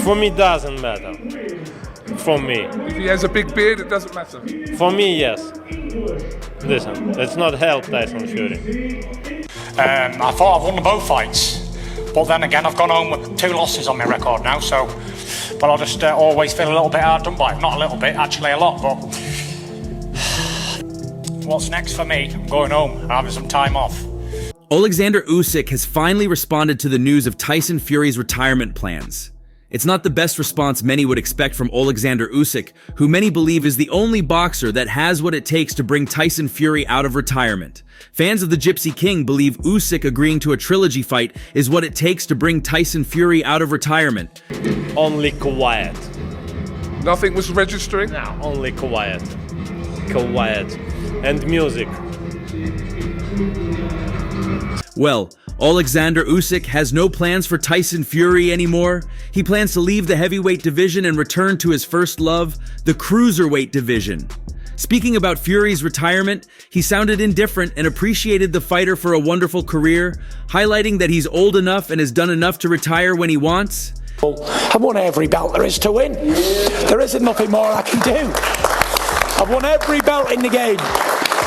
For me, doesn't matter. For me. If he has a big beard, it doesn't matter. For me, yes. Listen, it's not help Tyson Fury. I thought I've won both fights, but then again I've gone home with 2 losses on my record now, so but I'll just always feel a little bit hard done by. Not a little bit, actually a lot, but what's next for me? I'm going home and having some time off. Oleksandr Usyk has finally responded to the news of Tyson Fury's retirement plans. It's not the best response many would expect from Oleksandr Usyk, who many believe is the only boxer that has what it takes to bring Tyson Fury out of retirement. Fans of the Gypsy King believe Usyk agreeing to a trilogy fight is what it takes to bring Tyson Fury out of retirement. Only quiet. Nothing was registering? No, only quiet. Quiet. And music. Well, Oleksandr Usyk has no plans for Tyson Fury anymore. He plans to leave the heavyweight division and return to his first love, the cruiserweight division. Speaking about Fury's retirement, he sounded indifferent and appreciated the fighter for a wonderful career, highlighting that he's old enough and has done enough to retire when he wants. I've won every belt there is to win. There isn't nothing more I can do. I've won every belt in the game.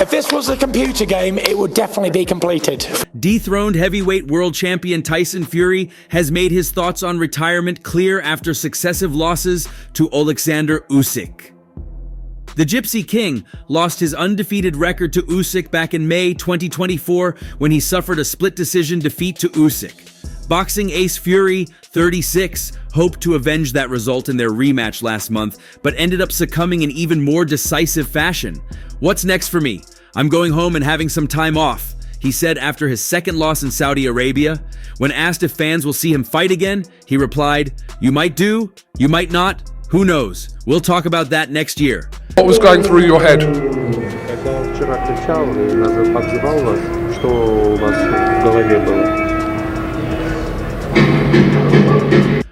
If this was a computer game, it would definitely be completed. Dethroned heavyweight world champion Tyson Fury has made his thoughts on retirement clear after successive losses to Oleksandr Usyk. The Gypsy King lost his undefeated record to Usyk back in May 2024 when he suffered a split decision defeat to Usyk. Boxing ace Fury, 36, hoped to avenge that result in their rematch last month, but ended up succumbing in even more decisive fashion. "What's next for me? I'm going home and having some time off," he said after his second loss in Saudi Arabia. When asked if fans will see him fight again, he replied, "You might do, you might not, who knows? We'll talk about that next year." What was going through your head? Это он вчера кричал и обзывал вас, что у вас в голове было?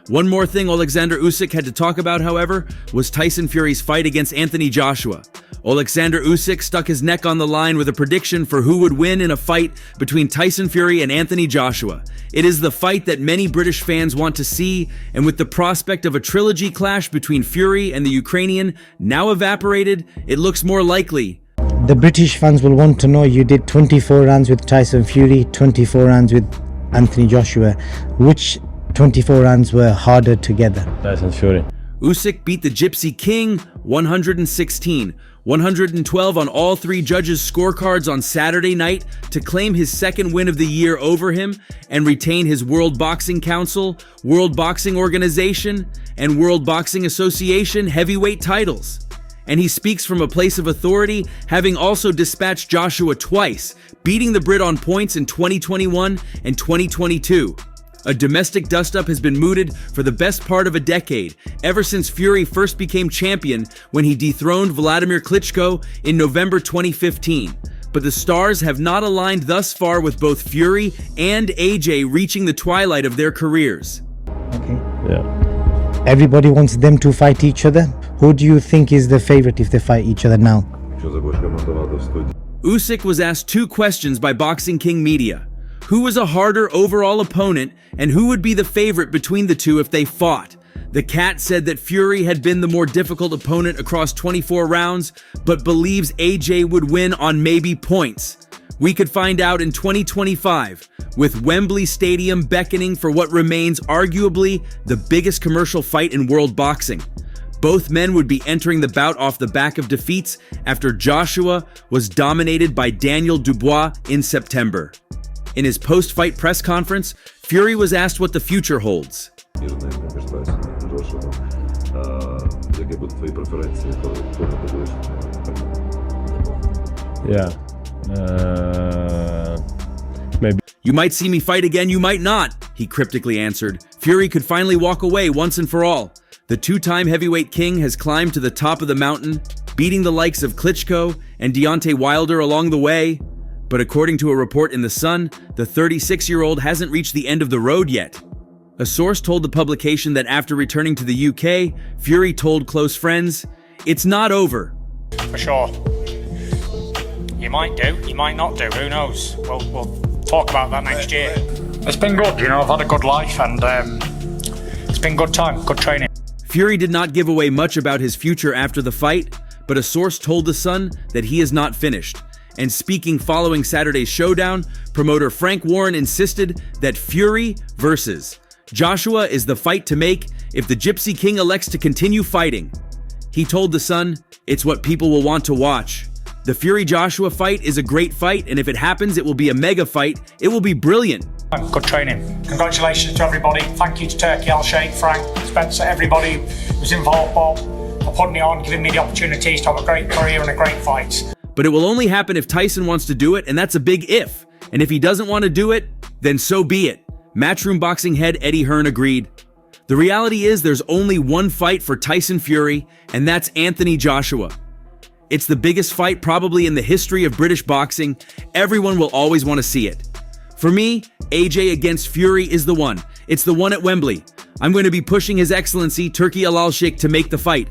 One more thing Oleksandr Usyk had to talk about, however, was Tyson Fury's fight against Anthony Joshua. Oleksandr Usyk stuck his neck on the line with a prediction for who would win in a fight between Tyson Fury and Anthony Joshua. It is the fight that many British fans want to see, and with the prospect of a trilogy clash between Fury and the Ukrainian now evaporated, it looks more likely. The British fans will want to know you did 24 rounds with Tyson Fury, 24 rounds with Anthony Joshua. Which 24 rounds were harder together? Tyson Fury. Usyk beat the Gypsy King 116, 112 on all 3 judges' scorecards on Saturday night to claim his second win of the year over him and retain his World Boxing Council, World Boxing Organization, and World Boxing Association heavyweight titles. And he speaks from a place of authority, having also dispatched Joshua twice, beating the Brit on points in 2021 and 2022. A domestic dust-up has been mooted for the best part of a decade, ever since Fury first became champion when he dethroned Vladimir Klitschko in November 2015. But the stars have not aligned thus far, with both Fury and AJ reaching the twilight of their careers. Okay. Yeah. Everybody wants them to fight each other. Who do you think is the favorite if they fight each other now? Usyk was asked 2 questions by Boxing King Media. Who was a harder overall opponent, and who would be the favorite between the two if they fought? The Cat said that Fury had been the more difficult opponent across 24 rounds, but believes AJ would win on maybe points. We could find out in 2025, with Wembley Stadium beckoning for what remains arguably the biggest commercial fight in world boxing. Both men would be entering the bout off the back of defeats after Joshua was dominated by Daniel Dubois in September. In his post-fight press conference, Fury was asked what the future holds. Yeah. Maybe. You might see me fight again, you might not, he cryptically answered. Fury could finally walk away once and for all. The 2-time heavyweight king has climbed to the top of the mountain, beating the likes of Klitschko and Deontay Wilder along the way. But according to a report in The Sun, the 36-year-old hasn't reached the end of the road yet. A source told the publication that after returning to the UK, Fury told close friends, "It's not over." For sure. You might do, you might not do, who knows? We'll talk about that next year. It's been good, you know, I've had a good life, and it's been good time, good training. Fury did not give away much about his future after the fight, but a source told The Sun that he is not finished. And speaking following Saturday's showdown, promoter Frank Warren insisted that Fury versus Joshua is the fight to make if the Gypsy King elects to continue fighting. He told The Sun, "It's what people will want to watch. The Fury-Joshua fight is a great fight, and if it happens, it will be a mega fight. It will be brilliant." Good training. Congratulations to everybody. Thank you to Turkey, Al-Sheikh, Frank, Spencer, everybody who's involved, Bob, for putting it on, giving me the opportunities to have a great career and a great fight. But it will only happen if Tyson wants to do it, and that's a big if. And if he doesn't want to do it, then so be it. Matchroom Boxing head Eddie Hearn agreed. The reality is there's only one fight for Tyson Fury, and that's Anthony Joshua. It's the biggest fight probably in the history of British boxing. Everyone will always want to see it. For me, AJ against Fury is the one. It's the one at Wembley. I'm going to be pushing His Excellency Turki Al-Sheikh to make the fight.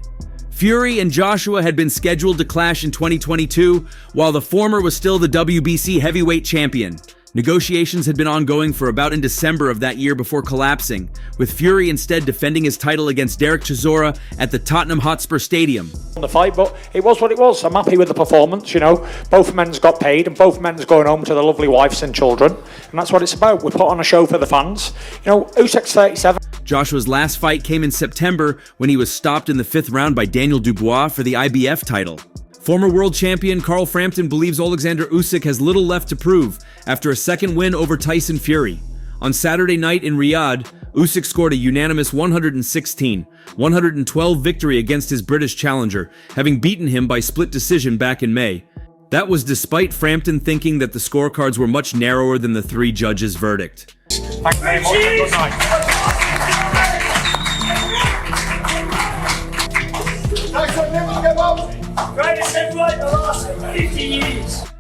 Fury and Joshua had been scheduled to clash in 2022, while the former was still the WBC heavyweight champion. Negotiations had been ongoing for about in December of that year before collapsing, with Fury instead defending his title against Derek Chisora at the Tottenham Hotspur Stadium. The fight, but it was what it was. I'm happy with the performance, you know. Both men's got paid and both men's going home to their lovely wives and children, and that's what it's about. We put on a show for the fans. You know, Usyk's 37. Joshua's last fight came in September when he was stopped in the 5th round by Daniel Dubois for the IBF title. Former world champion Carl Frampton believes Oleksandr Usyk has little left to prove after a second win over Tyson Fury. On Saturday night in Riyadh, Usyk scored a unanimous 116-112 victory against his British challenger, having beaten him by split decision back in May. That was despite Frampton thinking that the scorecards were much narrower than the 3 judges' verdict. Thank you very much. Good night.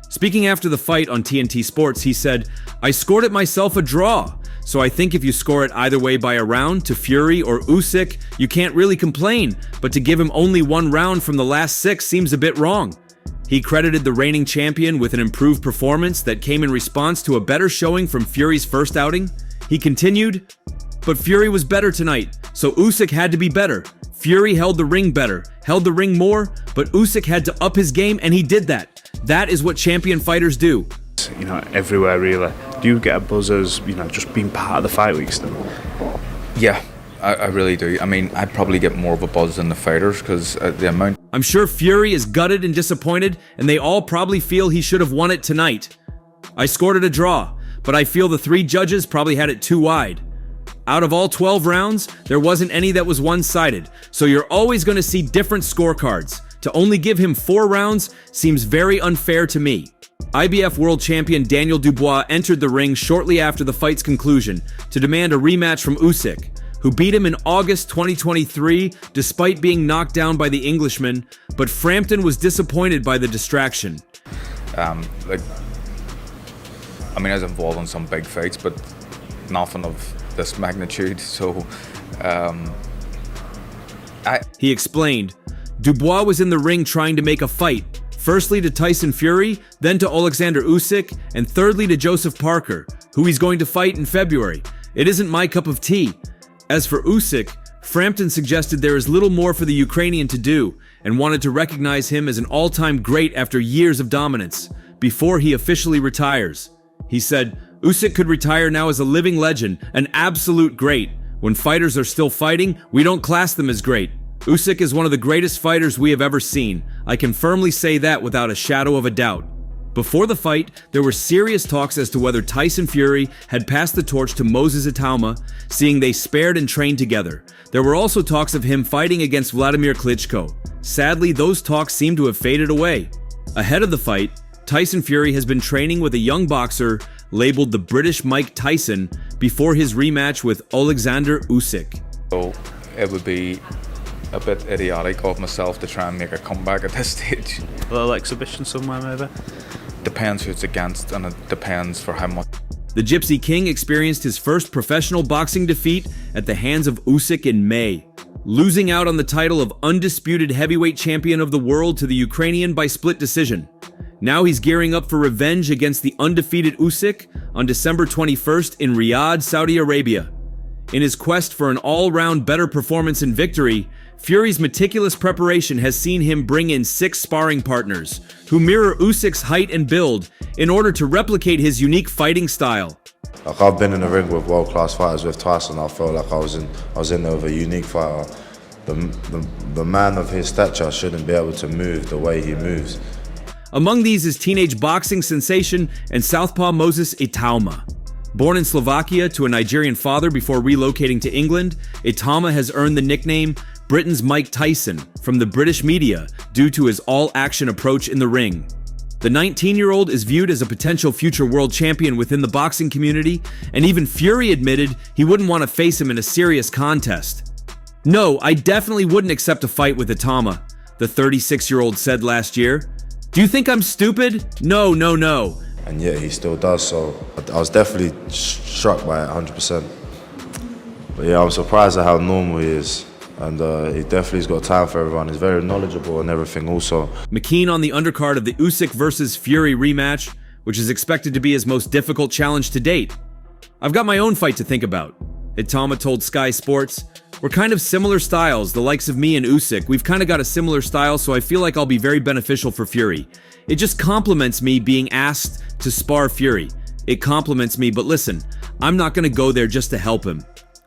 Speaking after the fight on TNT Sports, he said, "I scored it myself a draw, so I think if you score it either way by a round to Fury or Usyk, you can't really complain, but to give him only 1 round from the last 6 seems a bit wrong." He credited the reigning champion with an improved performance that came in response to a better showing from Fury's first outing. He continued, "But Fury was better tonight, so Usyk had to be better. Fury held the ring better, held the ring more, but Usyk had to up his game, and he did that. That is what champion fighters do." You know, everywhere really. Do you get a buzz as, you know, just being part of the fight week still? Yeah, I really do. I mean, I'd probably get more of a buzz than the fighters because the amount... I'm sure Fury is gutted and disappointed, and they all probably feel he should have won it tonight. "I scored it a draw, but I feel the 3 judges probably had it too wide. Out of all 12 rounds, there wasn't any that was one-sided, so you're always going to see different scorecards. To only give him 4 rounds seems very unfair to me." IBF world champion Daniel Dubois entered the ring shortly after the fight's conclusion to demand a rematch from Usyk, who beat him in August 2023 despite being knocked down by the Englishman, but Frampton was disappointed by the distraction. I mean, I was involved in some big fights, but nothing of this magnitude, so He explained, "Dubois was in the ring trying to make a fight, firstly to Tyson Fury, then to Oleksandr Usyk, and thirdly to Joseph Parker, who he's going to fight in February. It isn't my cup of tea." As for Usyk, Frampton suggested there is little more for the Ukrainian to do and wanted to recognize him as an all-time great after years of dominance, before he officially retires. He said, "Usyk could retire now as a living legend, an absolute great. When fighters are still fighting, we don't class them as great. Usyk is one of the greatest fighters we have ever seen. I can firmly say that without a shadow of a doubt." Before the fight, there were serious talks as to whether Tyson Fury had passed the torch to Moses Itauma, seeing they spared and trained together. There were also talks of him fighting against Vladimir Klitschko. Sadly, those talks seem to have faded away. Ahead of the fight, Tyson Fury has been training with a young boxer labeled the British Mike Tyson before his rematch with Oleksandr Usyk. So it would be a bit idiotic of myself to try and make a comeback at this stage. A little exhibition somewhere maybe? Depends who it's against, and it depends for how much. The Gypsy King experienced his first professional boxing defeat at the hands of Usyk in May, losing out on the title of undisputed heavyweight champion of the world to the Ukrainian by split decision. Now he's gearing up for revenge against the undefeated Usyk on December 21st in Riyadh, Saudi Arabia. In his quest for an all-round better performance and victory, Fury's meticulous preparation has seen him bring in 6 sparring partners who mirror Usyk's height and build in order to replicate his unique fighting style. Like, I've been in the ring with world-class fighters. With Tyson, I felt like I was in there with a unique fighter. The man of his stature shouldn't be able to move the way he moves. Among these is teenage boxing sensation and southpaw Moses Itauma. Born in Slovakia to a Nigerian father before relocating to England, Itauma has earned the nickname Britain's Mike Tyson from the British media due to his all-action approach in the ring. The 19-year-old is viewed as a potential future world champion within the boxing community, and even Fury admitted he wouldn't want to face him in a serious contest. "No, I definitely wouldn't accept a fight with Itauma," the 36-year-old said last year. "Do you think I'm stupid? No, no, no." And yet he still does, so I was definitely struck by it 100%. But yeah, I'm surprised at how normal he is. And he definitely has got time for everyone. He's very knowledgeable and everything also. McKean on the undercard of the Usyk versus Fury rematch, which is expected to be his most difficult challenge to date. "I've got my own fight to think about," Itauma told Sky Sports. "We're kind of similar styles, the likes of me and Usyk. We've kind of got a similar style, so I feel like I'll be very beneficial for Fury. It just compliments me being asked to spar Fury. It compliments me, but listen, I'm not going to go there just to help him.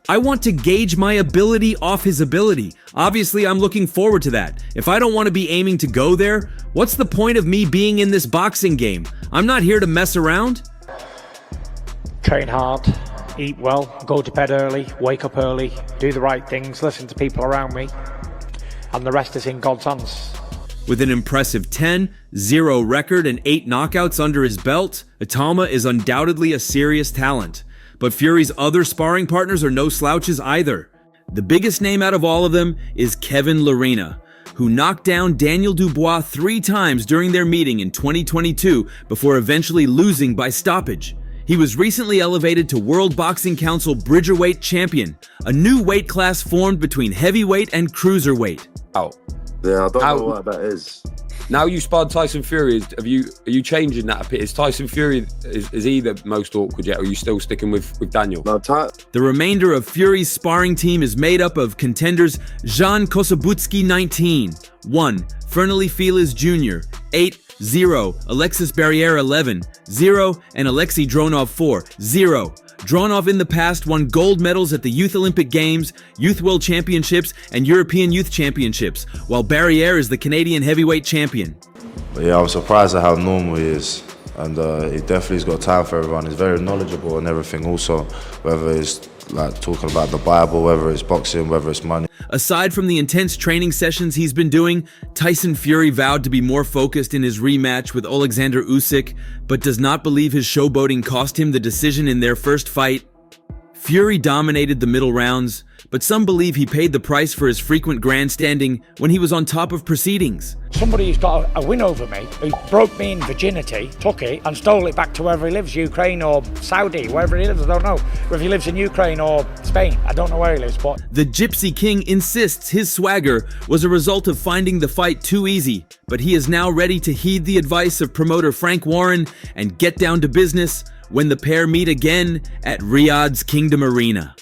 I want to gauge my ability off his ability. Obviously, I'm looking forward to that. If I don't want to be aiming to go there, what's the point of me being in this boxing game? I'm not here to mess around." Train hard, eat well, go to bed early, wake up early, do the right things, listen to people around me, and the rest is in God's hands. With an impressive 10-0 record and 8 knockouts under his belt, Itauma is undoubtedly a serious talent. But Fury's other sparring partners are no slouches either. The biggest name out of all of them is Kevin Lerena, who knocked down Daniel Dubois 3 times during their meeting in 2022 before eventually losing by stoppage. He was recently elevated to World Boxing Council Bridgerweight champion, a new weight class formed between heavyweight and cruiserweight. Yeah, I don't know what that is. Now you sparred Tyson Fury, are you changing that a bit? Is Tyson Fury, is he the most awkward yet, or are you still sticking with Daniel? No, the remainder of Fury's sparring team is made up of contenders Jan Kosobutsky 19, 1, Fernley Feliz Jr., 8, 0, Alexis Barriere 11, 0, and Alexei Dronov 4, 0. Dronov in the past won gold medals at the Youth Olympic Games, Youth World Championships, and European Youth Championships, while Barriere is the Canadian heavyweight champion. But yeah, I'm surprised at how normal he is. And he definitely has got time for everyone. He's very knowledgeable and everything also, whether it's like talking about the Bible, whether it's boxing, whether it's money. Aside from the intense training sessions he's been doing, Tyson Fury vowed to be more focused in his rematch with Oleksandr Usyk, but does not believe his showboating cost him the decision in their first fight. Fury dominated the middle rounds, but some believe he paid the price for his frequent grandstanding when he was on top of proceedings. Somebody who's got a win over me, who broke me in virginity, took it and stole it back to wherever he lives, Ukraine or Saudi, wherever he lives, I don't know. Whether he lives in Ukraine or Spain, I don't know where he lives, but... The Gypsy King insists his swagger was a result of finding the fight too easy, but he is now ready to heed the advice of promoter Frank Warren and get down to business when the pair meet again at Riyadh's Kingdom Arena.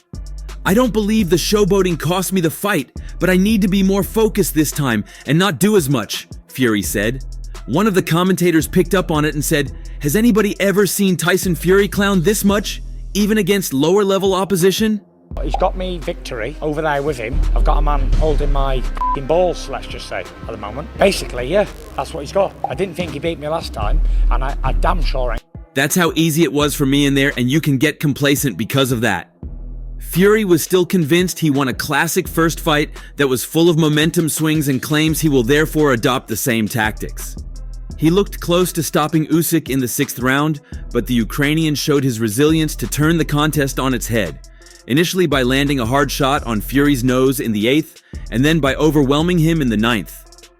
"I don't believe the showboating cost me the fight, but I need to be more focused this time and not do as much," Fury said. One of the commentators picked up on it and said, "Has anybody ever seen Tyson Fury clown this much, even against lower level opposition?" He's got me victory over there with him. I've got a man holding my f***ing balls, let's just say, at the moment. Basically, yeah, that's what he's got. I didn't think he beat me last time, and I damn sure ain't. That's how easy it was for me in there, and you can get complacent because of that. Fury was still convinced he won a classic first fight that was full of momentum swings and claims he will therefore adopt the same tactics. He looked close to stopping Usyk in the 6th round, but the Ukrainian showed his resilience to turn the contest on its head, initially by landing a hard shot on Fury's nose in the 8th, and then by overwhelming him in the 9th.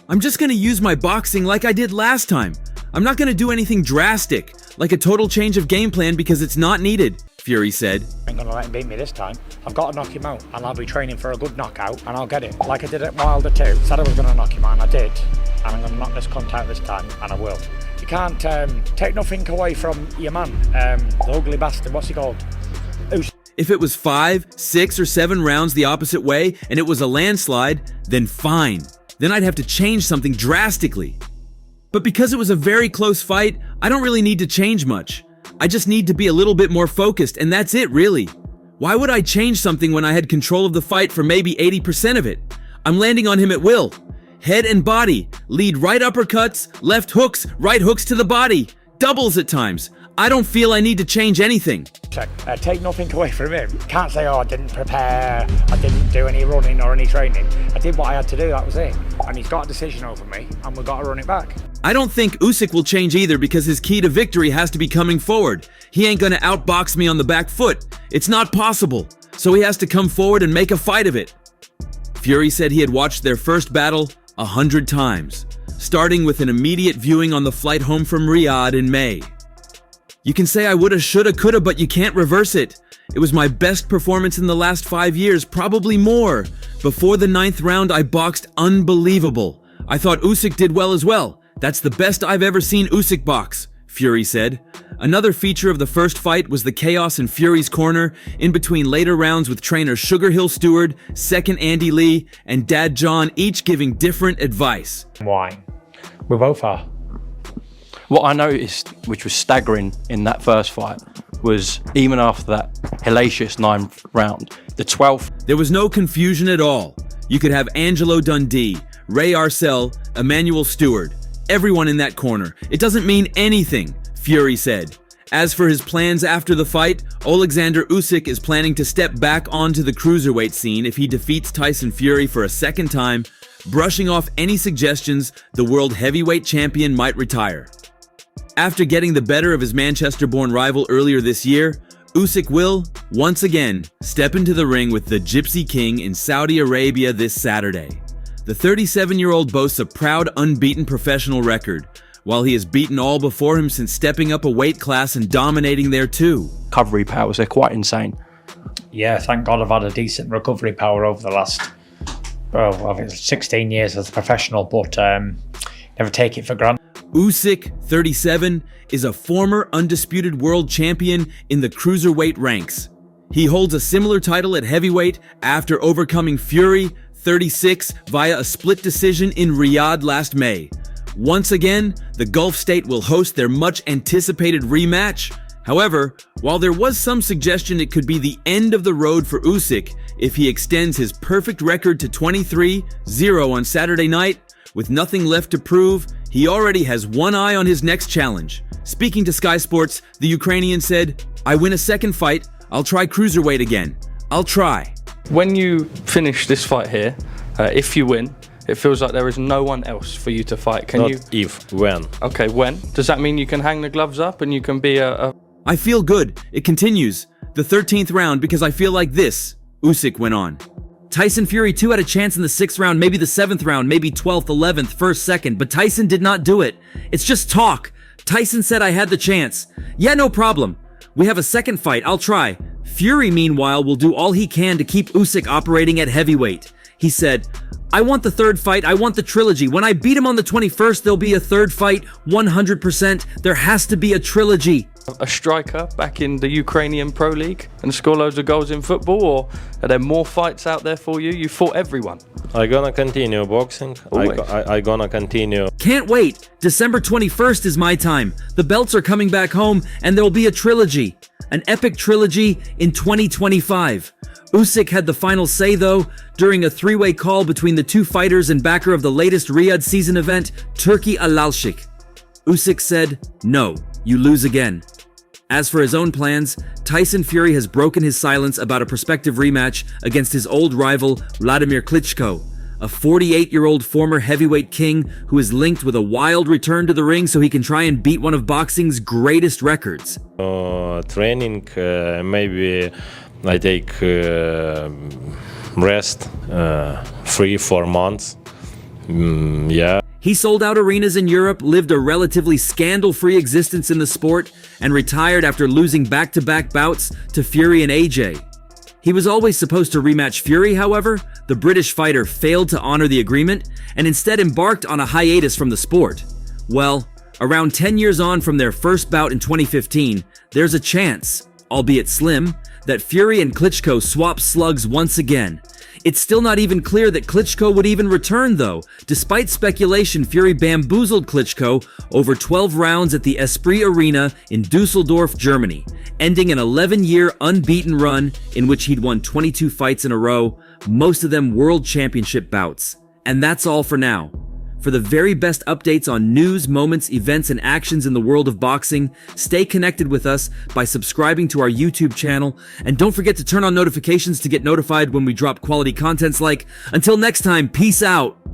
"I'm just going to use my boxing like I did last time. I'm not going to do anything drastic, like a total change of game plan because it's not needed," Fury said. I ain't going to let him beat me this time. I've got to knock him out, and I'll be training for a good knockout, and I'll get it. Like I did at Wilder 2. Said I was going to knock him out, and I did. And I'm going to knock this cunt out this time, and I will. You can't take nothing away from your man, the ugly bastard. What's he called? If it was 5, 6, or 7 rounds the opposite way and it was a landslide, then fine. Then I'd have to change something drastically. But because it was a very close fight, I don't really need to change much. I just need to be a little bit more focused, and that's it, really. Why would I change something when I had control of the fight for maybe 80% of it? I'm landing on him at will. Head and body, lead right uppercuts, left hooks, right hooks to the body, doubles at times. I don't feel I need to change anything. Take nothing away from him. Can't say, oh, I didn't prepare, I didn't do any running or any training. I did what I had to do, that was it. And he's got a decision over me, and we've got to run it back. I don't think Usyk will change either because his key to victory has to be coming forward. He ain't gonna outbox me on the back foot. It's not possible. So he has to come forward and make a fight of it. Fury said he had watched their first battle 100 times, starting with an immediate viewing on the flight home from Riyadh in May. You can say I woulda, shoulda, coulda, but you can't reverse it. It was my best performance in the last 5 years, probably more. Before the 9th round, I boxed unbelievable. I thought Usyk did well as well. That's the best I've ever seen Usyk box, Fury said. Another feature of the first fight was the chaos in Fury's corner, in between later rounds with trainer Sugar Hill Stewart, second Andy Lee, and Dad John each giving different advice. Why? We both are. What I noticed, which was staggering in that first fight, was even after that hellacious 9th round, the 12th. There was no confusion at all. You could have Angelo Dundee, Ray Arcel, Emmanuel Stewart, everyone in that corner. It doesn't mean anything, Fury said. As for his plans after the fight, Oleksandr Usyk is planning to step back onto the cruiserweight scene if he defeats Tyson Fury for a second time, brushing off any suggestions the world heavyweight champion might retire. After getting the better of his Manchester-born rival earlier this year, Usyk will, once again, step into the ring with the Gypsy King in Saudi Arabia this Saturday. The 37-year-old boasts a proud unbeaten professional record, while he has beaten all before him since stepping up a weight class and dominating there too. Recovery powers, they're quite insane. Yeah, thank God I've had a decent recovery power over the last, I think it's 16 years as a professional, but never take it for granted. Usyk, 37, is a former undisputed world champion in the cruiserweight ranks. He holds a similar title at heavyweight after overcoming Fury, 36, via a split decision in Riyadh last May. Once again, the Gulf state will host their much-anticipated rematch. However, while there was some suggestion it could be the end of the road for Usyk if he extends his perfect record to 23-0 on Saturday night, with nothing left to prove, he already has one eye on his next challenge. Speaking to Sky Sports, the Ukrainian said, "I win a second fight, I'll try cruiserweight again. I'll try." When you finish this fight here, if you win, it feels like there is no one else for you to fight. Can Not you? if, when. Okay, when? Does that mean you can hang the gloves up and you can be a... I feel good. It continues. The 13th round because I feel like this, Usyk went on. Tyson Fury too had a chance in the 6th round, maybe the 7th round, maybe 12th, 11th, 1st, 2nd, but Tyson did not do it. It's just talk. Tyson said I had the chance. Yeah, no problem. We have a second fight, I'll try. Fury, meanwhile, will do all he can to keep Usyk operating at heavyweight. He said, I want the third fight, I want the trilogy. When I beat him on the 21st, there'll be a third fight, 100%. There has to be a trilogy. A striker back in the Ukrainian Pro League and score loads of goals in football, or are there more fights out there for you? You fought everyone. I gonna continue boxing. I gonna continue. Can't wait. December 21st is my time. The belts are coming back home and there'll be a trilogy. An epic trilogy in 2025. Usyk had the final say though, during a three-way call between the two fighters and backer of the latest Riyadh season event, Turki Alalshik. Usyk said, no, you lose again. As for his own plans, Tyson Fury has broken his silence about a prospective rematch against his old rival, Vladimir Klitschko, a 48-year-old former heavyweight king who is linked with a wild return to the ring so he can try and beat one of boxing's greatest records. Training, maybe I take rest, 3-4 months. Yeah. He sold out arenas in Europe, lived a relatively scandal-free existence in the sport, and retired after losing back-to-back bouts to Fury and AJ. He was always supposed to rematch Fury, however. The British fighter failed to honor the agreement and instead embarked on a hiatus from the sport. Well, around 10 years on from their first bout in 2015, there's a chance, albeit slim, that Fury and Klitschko swap slugs once again. It's still not even clear that Klitschko would even return though. Despite speculation, Fury bamboozled Klitschko over 12 rounds at the Esprit Arena in Dusseldorf, Germany, ending an 11-year unbeaten run in which he'd won 22 fights in a row, most of them world championship bouts. And that's all for now. For the very best updates on news, moments, events, and actions in the world of boxing, stay connected with us by subscribing to our YouTube channel, and don't forget to turn on notifications to get notified when we drop quality contents like. Until next time, peace out!